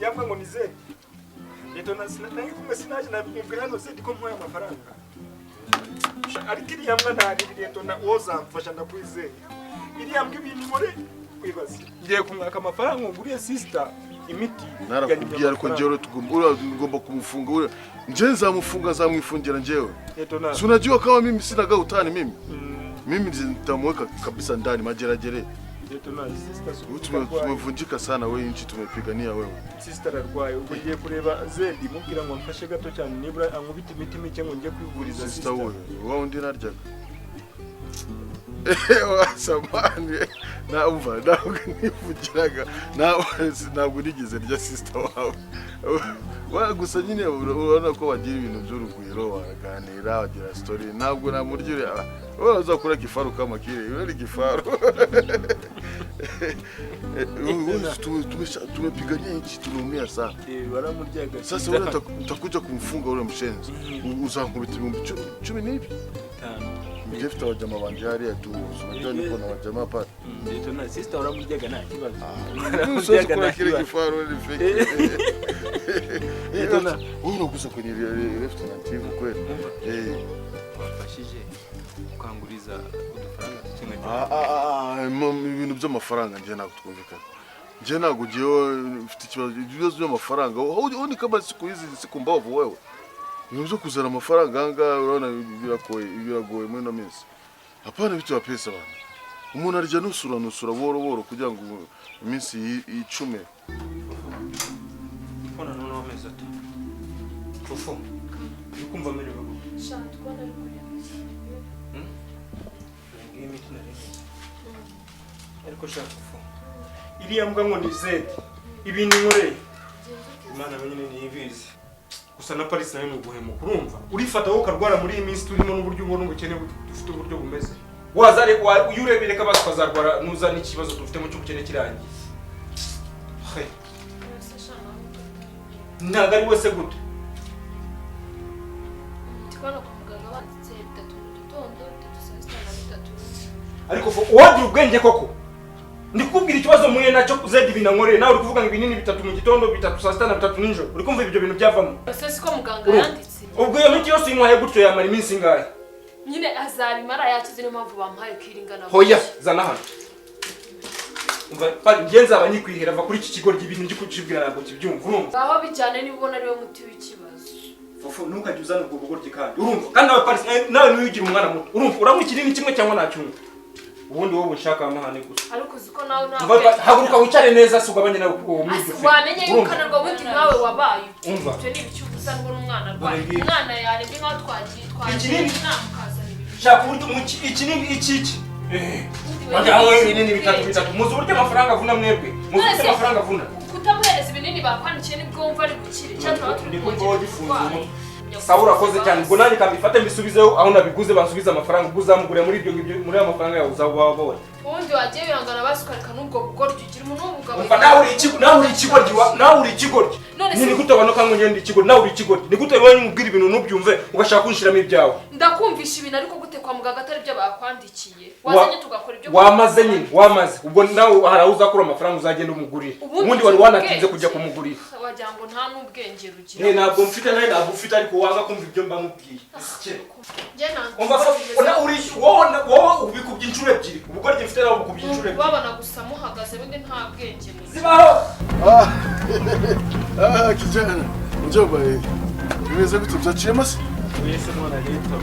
yamba ngo nize Leto nangi kumwe sinaje na mugirano se diko mwa amafaranga ariko iri yambwa ntari Leto na woza mfasha ndakwizeye iri yambwa ibintu muri kwibaza ngiye kumwaka amafaranga nguriye sister imiti narakubwiye ariko njyewe tugomba kumufunga nje nzamufunga zamwifungira njyewe si unajua kama mimi sina gautani mimi nitamweka kabisa ndani mageragere tumevunjika sana wewe nchi tumepigania wewe sister arwaye ugiye kureba Zedi mubwira ngo mfashe gato cyane nibura ankubita imiti mike ngo ngiye kwivuriza sister wewe undi naryaga wasamani na umva ntabwo nivugiraga ntabwo nigeze rya sister wawe gusa nyine urabona ko bagira ibintu by'urugwiro baraganira bagira story ntabwo namuryo uzakora kifaru kama kile yule kifaru tumepigania nchi tunaumia sana baramuryaga sasa wewe utakuja kumfunga ule mshenzi uzankubita 10 nipi Mjefta wajama banjari tu unajua niko na wajama pale Leto na sister baramuryaga nta kibazo baramuryaga nta kile kifaru ile fake Leto na wewe unagusa kwenye restaurant hivi kweli wafashije ukanguriza udufaranga ibintu by'amafaranga nje nako twumvikana nje nako giye ufite ibibazo by'amafaranga undi kama siku hizi siku mbavu wewe nizo kuzana amafaranga anga urabona biragoye muri no minsi hapana bitu ya pesa bana umuntu arya nusura boro kugira ngo iminsi 10 Kona nono meza tu Fofo ukumva mene babo Shantu kwana Ngimi tunari Ariko shaka Fofo iri yambwa ngo ni Zedi ibintu nkore Imana menyine ni ibizi gusa na Paris nayo nuguhema kurumva urifata wo karwara muri iyi minsi turimo n'uburyo ubona ubukene dufite uburyo bumeze wazare yurebere ka basazarwara nuza n'ikibazo dufite mu cy'ubukene kirangiye ntago ari wese gute Tikwana ku muganga banditse 3 mu gitondo 3 ariko wagira ubwenge koko ndikubwira ikibazo muye nacyo Zedi binankoreye nawe uri kuvuga ngo ibinini 3 mu gitondo 3 saa 6 na 3 nijoro uri kumva ibyo bintu byavamo ese siko muganga yanditse ubwo iyo miti yose inkwaye gutyo yamara iminsi ngahe nyine azabimara yakize no mpamvu bamuhaye kwiringana hoya zana hano umva pari ngenza abanyikwihera va kuri iki kigo ry'ibintu ngi kucibwira ntabwo kibyumva urumva aho bijyane nibona ariwe muti w'ikibazo Fofo ntukajye uzana ubwo rugo ry'ikandi urumva kandi nawe Paris nawe nuyigira umwana muto urumva uramwe kinini kimwe cyangwa nacyumva ubundi wowe ushaka amahane gusa ariko ziko nawe ntabwo haguruka wicare neza sugabanye nawe kuko umujye wamenye yukanarwa bundi nawe wabaye umva cyo ni ibicyuza ngo n'umwana rwaye umwana yarembye nkaho twagiye namukazana ibintu shaka uburyo ikinini iki Wanyawe ibinini bitatu muzi uburyo amafaranga avuna mwebwe muzi uburyo amafaranga avuna kutamuhereza ibinini bakwandikiye nibwo wumva ari gukire cyangwa turi Sawa urakoze cyane ubwo nanjye kambifate mbisubizeho aho nabiguze bansubiza amafaranga ubuzamugure muri ibyo ngibyo muri amafaranga yawe uzababona ubundi wagiye birangana basukarika n'ubwo bugoryi ugira umuntu w'ubugabo umva nawe uri ikigoryi ni gute abona ko ngende ikigoryi nawe uri ikigoryi ni gute wowe umubwira ibintu nubyumve ugashaka kunshiramo ibyawe ndakumvisha ibintu ariko gute kwa muganga atari byo bakwandikiye wazanye tugakora ibyo wamaze nyine wamaze ubwo nawe haraho uzakura amafaranga uzagenda umugurire ubundi wari wanatinze kujya kumugurira wagira ngo nta n'ubwenge rugira ntabwo mfite nawe ntabwo ufite ariko wanga kumva ibyo mba mubwiye wowe ubikubye inshuro ebyiri ubugoryi mfite nawe ubukubye inshuro ebyiri babona gusa muhagaze bundi nta bwenge zibaho kijana njomba bimeze gute byaciyemo se wese mwana leta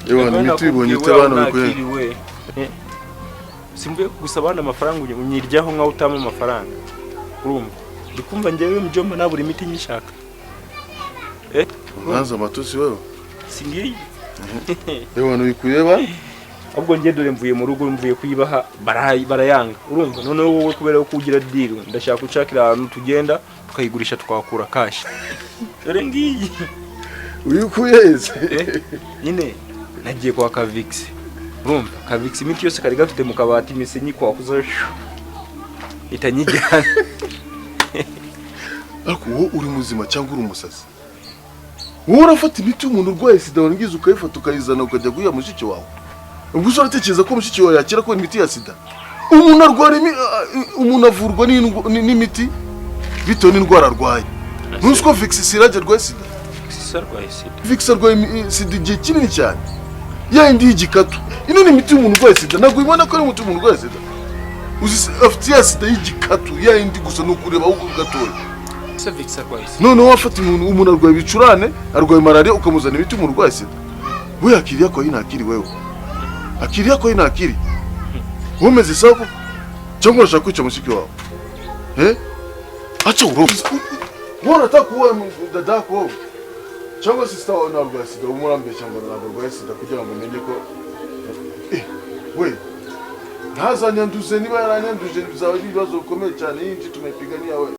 Ewana nitubonye utabana ukwe simvuye gusa abana amafaranga unyiryaho nkaho utama amafaranga urumva ndikumva ngewe mjomba naburi imiti nyishaka uranza amatusi wewe singiye ewana bikuyeba ahubwo ngiye dore mvuye mu rugo mvuye kuyibaha barayanga urumva none wowe kubera ko ugira deal ndashaka ucakira ahantu tugenda tukayigurisha twakura cash dore ngiyi uyikuyeze nyine nagiye kwa Kavix urumva Kavix imiti yose kari gafite mu kabati imisenyi kwa kuzosho itanyijyana ariko wowe uri muzima cyangwa uri umusazi wowe urafata imiti umuntu urwaye sida wangiza ukayifata ukayizana ukajya guya mushiki wawe ubwo uratekereza ko mushiki wawe yakira ko imiti ya sida? Umuntu arwara umuntu avurwa n'imiti bitewe n'indwara arwaye. Ntuzi ko Vix Sirage arwaye sida? Vix arwaye sida igihe kinini cyane. Yindi y'igikatu. Ino ni imiti y'umuntu urwaye sida. Ntabwo ubona ko ari umuti w'umuntu urwaye sida. Uzi afite ya sida y'igikatu yindi gusa no kureba aho gatoya. Vix arwaye sida. None wafata umuntu arwaye bicurane, arwaye malaria ukamuzana imiti y'umuntu urwaye sida. We akiriya ko inakiri wewe. Akiriya ko inakiri. Umeze sako cyangwa urashaka kwica mushiki wawe? Acha uroza. Mbona atakuwa dadako? Cyangwa sister wawe ntabwo sida umurambe cyangwa ntabwo sida kugira ngo umenye ko we ntazanyanduze niba yaranyanduje bizaba ibibazo bikomeye cyane yinji tumepigania we.